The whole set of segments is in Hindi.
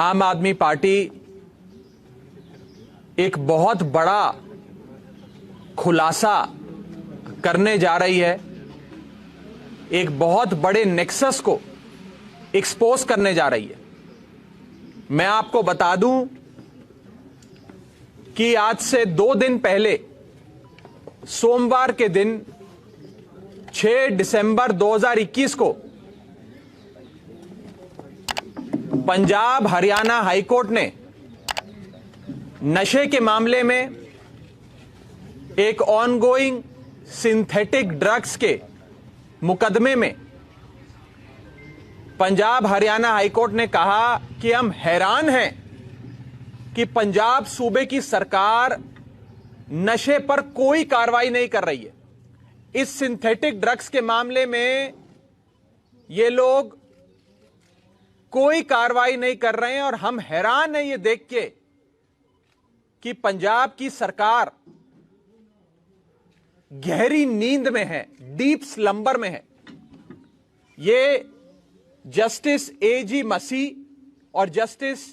आम आदमी पार्टी एक बहुत बड़ा खुलासा करने जा रही है, एक बहुत बड़े नेक्सस को एक्सपोज करने जा रही है। मैं आपको बता दूं कि आज से 2 दिन पहले सोमवार के दिन 6 दिसंबर 2021 को पंजाब हरियाणा हाईकोर्ट ने नशे के मामले में एक ऑनगोइंग सिंथेटिक ड्रग्स के मुकदमे में पंजाब हरियाणा हाईकोर्ट ने कहा कि हम हैरान हैं कि पंजाब सूबे की सरकार नशे पर कोई कार्रवाई नहीं कर रही है। इस सिंथेटिक ड्रग्स के मामले में ये लोग कोई कार्रवाई नहीं कर रहे हैं और हम हैरान हैं ये देख के कि पंजाब की सरकार गहरी नींद में है, डीप स्लंबर में है। ये जस्टिस एजी मसीह और जस्टिस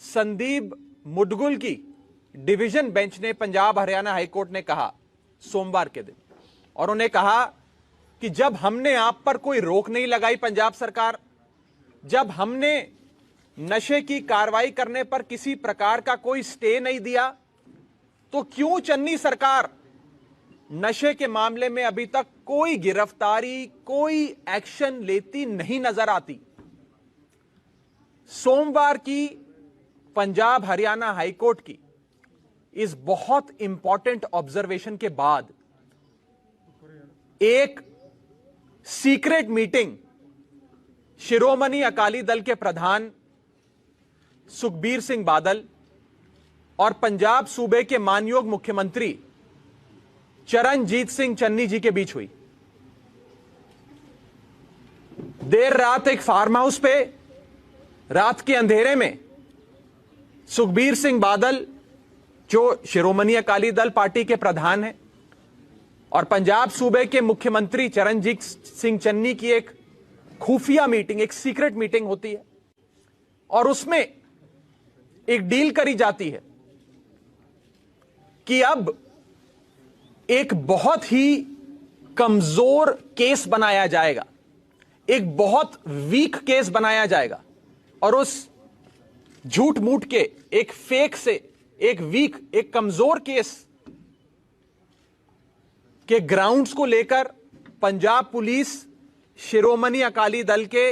संदीप मुडगुल की डिवीजन बेंच ने पंजाब हरियाणा हाईकोर्ट ने कहा सोमवार के दिन, और उन्हें कहा कि जब हमने आप पर कोई रोक नहीं लगाई पंजाब सरकार, जब हमने नशे की कार्रवाई करने पर किसी प्रकार का कोई स्टे नहीं दिया, तो क्यों चन्नी सरकार नशे के मामले में अभी तक कोई गिरफ्तारी, कोई एक्शन लेती नहीं नजर आती। सोमवार की पंजाब हरियाणा हाईकोर्ट की इस बहुत इंपॉर्टेंट ऑब्जर्वेशन के बाद एक सीक्रेट मीटिंग शिरोमणि अकाली दल के प्रधान सुखबीर सिंह बादल और पंजाब सूबे के मानयोग मुख्यमंत्री चरणजीत सिंह चन्नी जी के बीच हुई। देर रात एक फार्म हाउस पे रात के अंधेरे में सुखबीर सिंह बादल, जो शिरोमणि अकाली दल पार्टी के प्रधान हैं, और पंजाब सूबे के मुख्यमंत्री चरणजीत सिंह चन्नी की एक खुफिया मीटिंग, एक सीक्रेट मीटिंग होती है और उसमें एक डील करी जाती है कि अब एक बहुत ही कमजोर केस बनाया जाएगा, एक बहुत वीक केस बनाया जाएगा, और उस झूठ मूठ के एक फेक से एक वीक, एक कमजोर केस के ग्राउंड्स को लेकर पंजाब पुलिस शिरोमणि अकाली दल के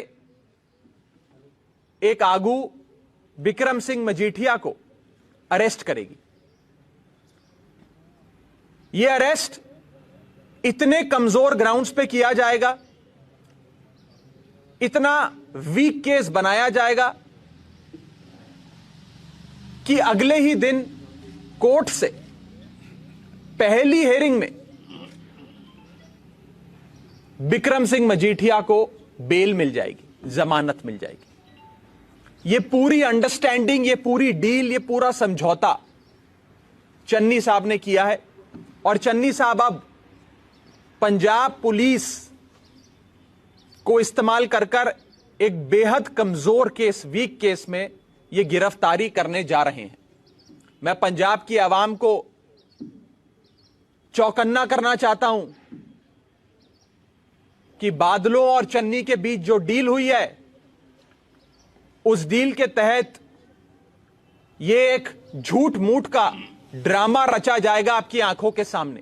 एक आगू बिक्रम सिंह मजीठिया को अरेस्ट करेगी। यह अरेस्ट इतने कमजोर ग्राउंड्स पे किया जाएगा, इतना वीक केस बनाया जाएगा कि अगले ही दिन कोर्ट से पहली हेयरिंग में बिक्रम सिंह मजीठिया को बेल मिल जाएगी, जमानत मिल जाएगी। यह पूरी अंडरस्टैंडिंग, यह पूरी डील, यह पूरा समझौता चन्नी साहब ने किया है, और चन्नी साहब अब पंजाब पुलिस को इस्तेमाल कर कर एक बेहद कमजोर केस, वीक केस में यह गिरफ्तारी करने जा रहे हैं। मैं पंजाब की आवाम को चौकन्ना करना चाहता हूं कि बादलों और चन्नी के बीच जो डील हुई है, उस डील के तहत यह एक झूठ मूठ का ड्रामा रचा जाएगा आपकी आंखों के सामने।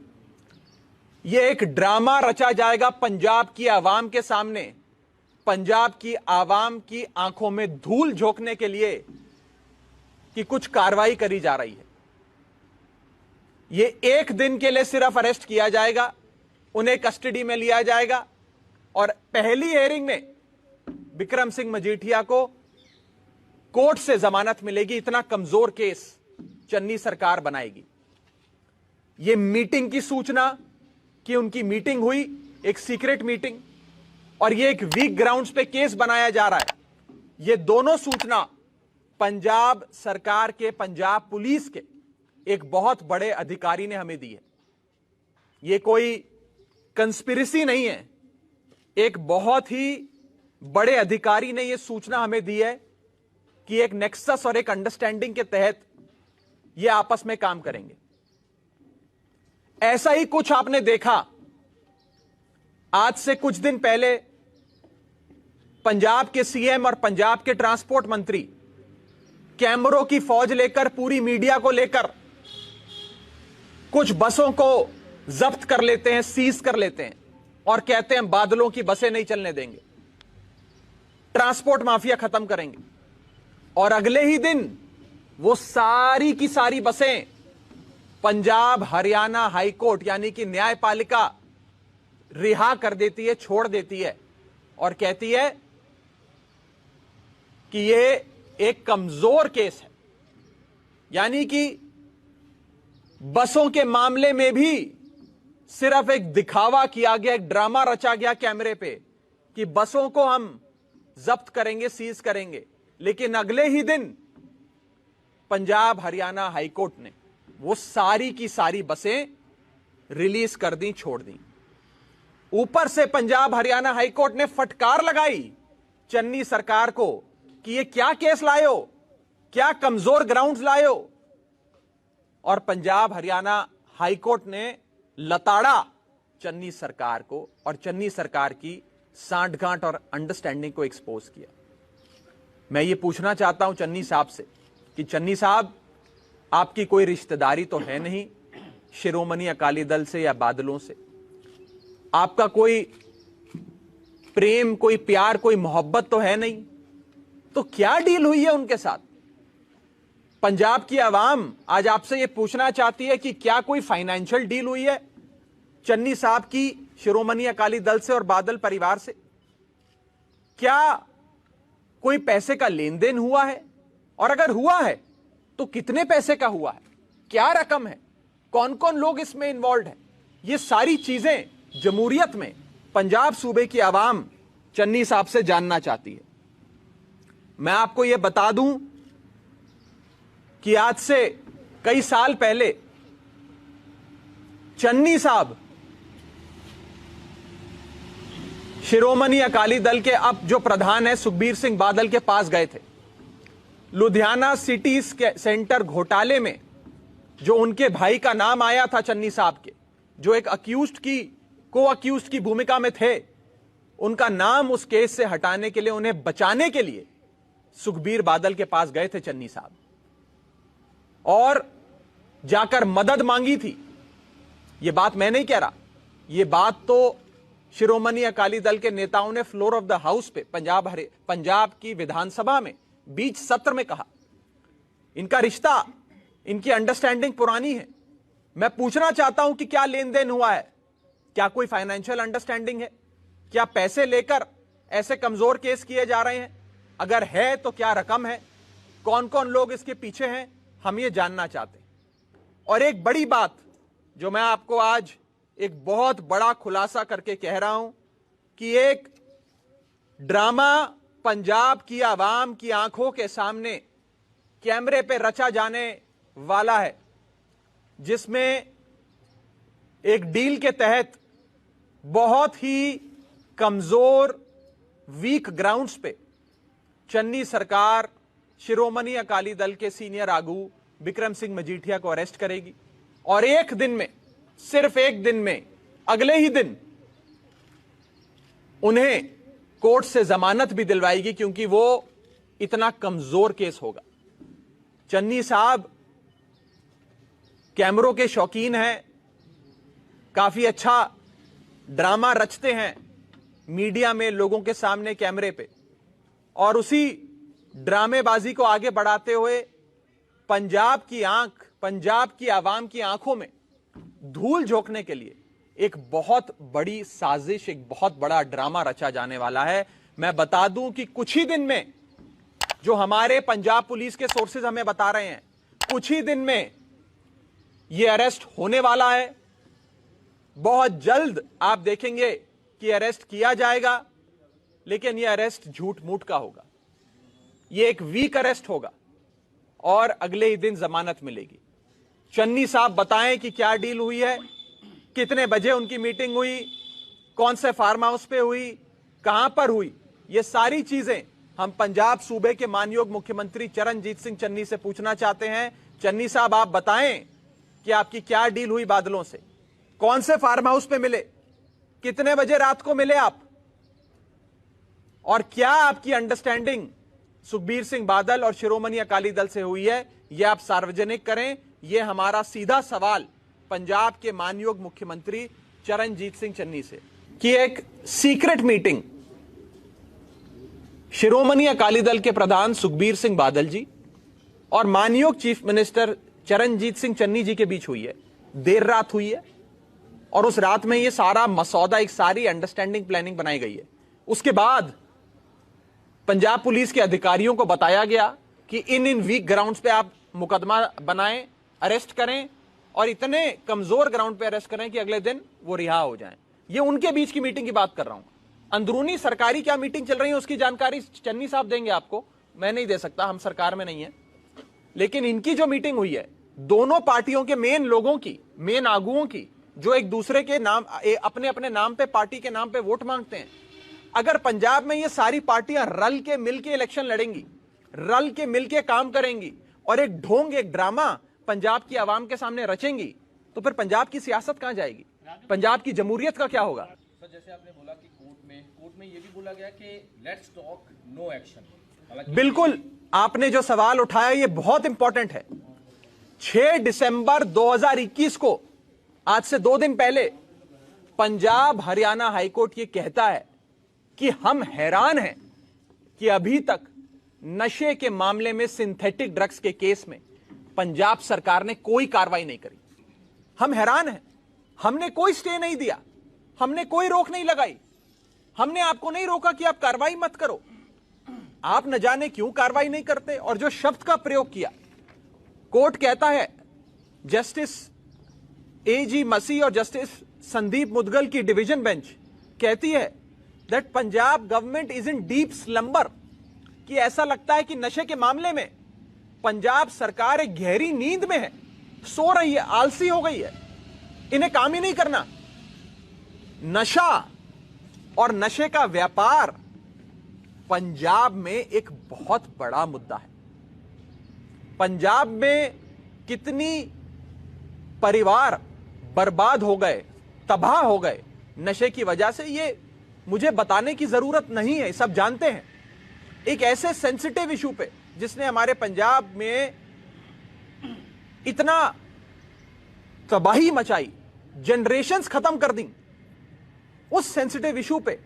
यह एक ड्रामा रचा जाएगा पंजाब की आवाम के सामने, पंजाब की आवाम की आंखों में धूल झोंकने के लिए कि कुछ कार्रवाई करी जा रही है। यह एक दिन के लिए सिर्फ अरेस्ट किया जाएगा, उन्हें कस्टडी में लिया जाएगा, और पहली हेयरिंग में बिक्रम सिंह मजीठिया को कोर्ट से जमानत मिलेगी। इतना कमजोर केस चन्नी सरकार बनाएगी। यह मीटिंग की सूचना कि उनकी मीटिंग हुई, एक सीक्रेट मीटिंग, और यह एक वीक ग्राउंड्स पे केस बनाया जा रहा है, यह दोनों सूचना पंजाब सरकार के, पंजाब पुलिस के एक बहुत बड़े अधिकारी ने हमें दी है। यह कोई कंस्पिरेसी नहीं है, एक बहुत ही बड़े अधिकारी ने यह सूचना हमें दी है कि एक नेक्सस और एक अंडरस्टैंडिंग के तहत ये आपस में काम करेंगे। ऐसा ही कुछ आपने देखा आज से कुछ दिन पहले पंजाब के सीएम और पंजाब के ट्रांसपोर्ट मंत्री कैमरों की फौज लेकर, पूरी मीडिया को लेकर कुछ बसों को जब्त कर लेते हैं, सीज कर लेते हैं और कहते हैं बादलों की बसें नहीं चलने देंगे, ट्रांसपोर्ट माफिया खत्म करेंगे। और अगले ही दिन वो सारी की सारी बसें पंजाब हरियाणा हाईकोर्ट यानी कि न्यायपालिका रिहा कर देती है, छोड़ देती है और कहती है कि ये एक कमजोर केस है। यानी कि बसों के मामले में भी सिर्फ एक दिखावा किया गया, एक ड्रामा रचा गया कैमरे पे कि बसों को हम जब्त करेंगे, सीज करेंगे, लेकिन अगले ही दिन पंजाब हरियाणा हाईकोर्ट ने वो सारी की सारी बसें रिलीज कर दी, छोड़ दी। ऊपर से पंजाब हरियाणा हाईकोर्ट ने फटकार लगाई चन्नी सरकार को कि ये क्या केस लायो, क्या कमजोर ग्राउंड्स लायो। और पंजाब हरियाणा हाईकोर्ट ने लताड़ा चन्नी सरकार को और चन्नी सरकार की सांठगांठ और अंडरस्टैंडिंग को एक्सपोज किया। मैं ये पूछना चाहता हूं चन्नी साहब से कि चन्नी साहब, आपकी कोई रिश्तेदारी तो है नहीं शिरोमणि अकाली दल से या बादलों से, आपका कोई प्रेम, कोई प्यार, कोई मोहब्बत तो है नहीं, तो क्या डील हुई है उनके साथ? पंजाब की आवाम आज आपसे यह पूछना चाहती है कि क्या कोई फाइनेंशियल डील हुई है चन्नी साहब की शिरोमणि अकाली दल से और बादल परिवार से? क्या कोई पैसे का लेन देन हुआ है? और अगर हुआ है तो कितने पैसे का हुआ है, क्या रकम है, कौन कौन लोग इसमें इन्वॉल्व है? ये सारी चीजें जमहूरियत में पंजाब सूबे की आवाम चन्नी साहब से जानना चाहती है। मैं आपको यह बता दूं कि आज से कई साल पहले चन्नी साहब शिरोमणि अकाली दल के अब जो प्रधान है सुखबीर सिंह बादल के पास गए थे। लुधियाना सिटी सेंटर घोटाले में जो उनके भाई का नाम आया था चन्नी साहब के, जो एक को अक्यूज्ड की भूमिका में थे, उनका नाम उस केस से हटाने के लिए, उन्हें बचाने के लिए सुखबीर बादल के पास गए थे चन्नी साहब और जाकर मदद मांगी थी। यह बात मैं नहीं कह रहा, यह बात तो शिरोमणि अकाली दल के नेताओं ने फ्लोर ऑफ द हाउस पे पंजाब की विधानसभा में बीच सत्र में कहा। इनका रिश्ता, इनकी अंडरस्टैंडिंग पुरानी है। मैं पूछना चाहता हूं कि क्या लेन देन हुआ है, क्या कोई फाइनेंशियल अंडरस्टैंडिंग है, क्या पैसे लेकर ऐसे कमजोर केस किए जा रहे हैं? अगर है तो क्या रकम है, कौन कौन लोग इसके पीछे हैं, हम ये जानना चाहते हैं। और एक बड़ी बात जो मैं आपको आज एक बहुत बड़ा खुलासा करके कह रहा हूं कि एक ड्रामा पंजाब की आवाम की आंखों के सामने कैमरे पे रचा जाने वाला है, जिसमें एक डील के तहत बहुत ही कमजोर वीक ग्राउंड्स पे चन्नी सरकार शिरोमणि अकाली दल के सीनियर आगू बिक्रम सिंह मजीठिया को अरेस्ट करेगी और एक दिन में, सिर्फ एक दिन में, अगले ही दिन उन्हें कोर्ट से जमानत भी दिलवाएगी, क्योंकि वो इतना कमजोर केस होगा। चन्नी साहब कैमरों के शौकीन हैं, काफी अच्छा ड्रामा रचते हैं मीडिया में, लोगों के सामने कैमरे पे, और उसी ड्रामेबाजी को आगे बढ़ाते हुए पंजाब की आंख, पंजाब की आवाम की आंखों में धूल झोंकने के लिए एक बहुत बड़ी साजिश, एक बहुत बड़ा ड्रामा रचा जाने वाला है। मैं बता दूं कि कुछ ही दिन में, जो हमारे पंजाब पुलिस के सोर्सेज हमें बता रहे हैं, कुछ ही दिन में यह अरेस्ट होने वाला है। बहुत जल्द आप देखेंगे कि अरेस्ट किया जाएगा, लेकिन यह अरेस्ट झूठ मूठ का होगा, यह एक वीक अरेस्ट होगा और अगले ही दिन जमानत मिलेगी। चन्नी साहब बताएं कि क्या डील हुई है, कितने बजे उनकी मीटिंग हुई, कौन से फार्म हाउस पे हुई, कहां पर हुई। ये सारी चीजें हम पंजाब सूबे के मानयोग मुख्यमंत्री चरणजीत सिंह चन्नी से पूछना चाहते हैं। चन्नी साहब, आप बताएं कि आपकी क्या डील हुई बादलों से? कौन से फार्म हाउस पे मिले? कितने बजे रात को मिले आप? और क्या आपकी अंडरस्टैंडिंग सुखबीर सिंह बादल और शिरोमणि अकाली दल से हुई है? यह आप सार्वजनिक करें। यह हमारा सीधा सवाल पंजाब के मानयोग मुख्यमंत्री चरणजीत सिंह चन्नी से कि एक सीक्रेट मीटिंग शिरोमणि अकाली दल के प्रधान सुखबीर सिंह बादल जी और मानयोग चीफ मिनिस्टर चरणजीत सिंह चन्नी जी के बीच हुई है, देर रात हुई है, और उस रात में यह सारा मसौदा, एक सारी अंडरस्टैंडिंग प्लानिंग बनाई गई है। उसके बाद पंजाब पुलिस के अधिकारियों को बताया गया कि इन वीक ग्राउंड्स पे आप मुकदमा बनाएं, अरेस्ट करें, और इतने कमजोर ग्राउंड पे अरेस्ट करें कि अगले दिन वो रिहा हो जाएं। ये उनके बीच की मीटिंग की बात कर रहा हूं। अंदरूनी सरकारी क्या मीटिंग चल रही है उसकी जानकारी चन्नी साहब देंगे आपको, मैं नहीं दे सकता, हम सरकार में नहीं है। लेकिन इनकी जो मीटिंग हुई है दोनों पार्टियों के मेन लोगों की, मेन आगुओं की, जो एक दूसरे के नाम, अपने अपने नाम पे, पार्टी के नाम पे वोट मांगते हैं, अगर पंजाब में ये सारी पार्टियां रल के मिलके इलेक्शन लड़ेंगी, रल के मिलके काम करेंगी और एक ढोंग, एक ड्रामा पंजाब की आवाम के सामने रचेंगी, तो फिर पंजाब की सियासत कहां जाएगी? पंजाब की जमहूरियत का क्या होगा? सर, जैसे आपने बोला कि कोर्ट में ये भी बोला गया कि लेट्स टॉक नो एक्शन। बिल्कुल, आपने जो सवाल उठाया ये बहुत इंपॉर्टेंट है। 6 दिसंबर 2021 को, आज से 2 दिन पहले, पंजाब हरियाणा हाईकोर्ट ये कहता है कि हम हैरान हैं कि अभी तक नशे के मामले में, सिंथेटिक ड्रग्स के केस में पंजाब सरकार ने कोई कार्रवाई नहीं करी। हम हैरान हैं। हमने कोई स्टे नहीं दिया, हमने कोई रोक नहीं लगाई, हमने आपको नहीं रोका कि आप कार्रवाई मत करो। आप न जाने क्यों कार्रवाई नहीं करते। और जो शब्द का प्रयोग किया, कोर्ट कहता है, जस्टिस एजी मसी और जस्टिस संदीप मुदगल की डिवीजन बेंच कहती है that Punjab government is in deep slumber, कि ऐसा लगता है कि नशे के मामले में पंजाब सरकार एक गहरी नींद में है, सो रही है, आलसी हो गई है, इन्हें काम ही नहीं करना। नशा और नशे का व्यापार पंजाब में एक बहुत बड़ा मुद्दा है। पंजाब में कितनी परिवार बर्बाद हो गए, तबाह हो गए नशे की वजह से, ये मुझे बताने की जरूरत नहीं है, सब जानते हैं। एक ऐसे सेंसिटिव इशू पे जिसने हमारे पंजाब में इतना तबाही मचाई, जनरेशंस खत्म कर दी, उस सेंसिटिव इशू पे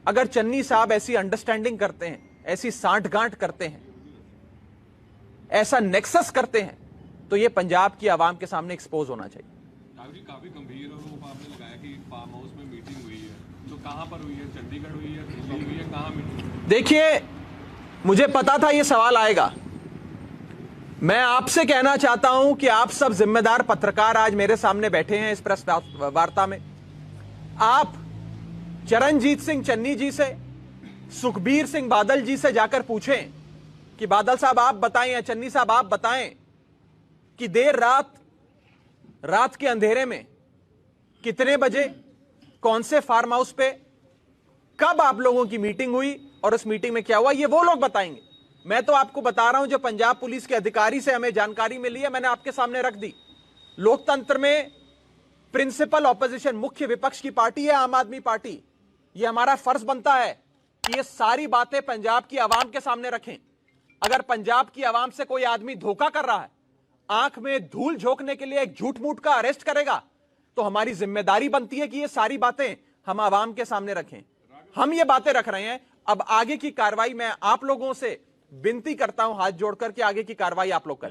अगर चन्नी साहब ऐसी अंडरस्टैंडिंग करते हैं, ऐसी सांठगांठ करते हैं, ऐसा नेक्सस करते हैं, तो ये पंजाब की आवाम के सामने एक्सपोज होना चाहिए। काफी गंभीर आरोप आपने लगाया कि फार्म हाउस में मीटिंग हुई है, तो कहां पर हुई है? चंडीगढ़ हुई है, दिल्ली हुई है, कहां मीटिंग? देखिए, मुझे पता था ये सवाल आएगा। मैं आपसे कहना चाहता हूं कि आप सब जिम्मेदार पत्रकार आज मेरे सामने बैठे हैं इस प्रेस वार्ता में। आप चरणजीत सिंह चन्नी जी से, सुखबीर सिंह बादल जी से जाकर पूछें कि बादल साहब आप बताएं या चन्नी साहब आप बताएं कि देर रात के अंधेरे में कितने बजे, कौन से फार्म हाउस पे, कब आप लोगों की मीटिंग हुई और उस मीटिंग में क्या हुआ, ये वो लोग बताएंगे। मैं तो आपको बता रहा हूं, जो पंजाब पुलिस के अधिकारी से हमें जानकारी मिली है, मैंने आपके सामने रख दी। लोकतंत्र में प्रिंसिपल ऑपोजिशन, मुख्य विपक्ष की पार्टी है आम आदमी पार्टी। यह हमारा फर्ज बनता है कि ये सारी बातें पंजाब की आवाम के सामने रखें। अगर पंजाब की आवाम से कोई आदमी धोखा कर रहा है, आंख में धूल झोंकने के लिए एक झूठ मूठ का अरेस्ट करेगा, तो हमारी जिम्मेदारी बनती है कि ये सारी बातें हम आवाम के सामने रखें। हम ये बातें रख रहे हैं। अब आगे की कार्रवाई मैं आप लोगों से विनती करता हूं हाथ जोड़कर कि आगे की कार्रवाई आप लोग करें।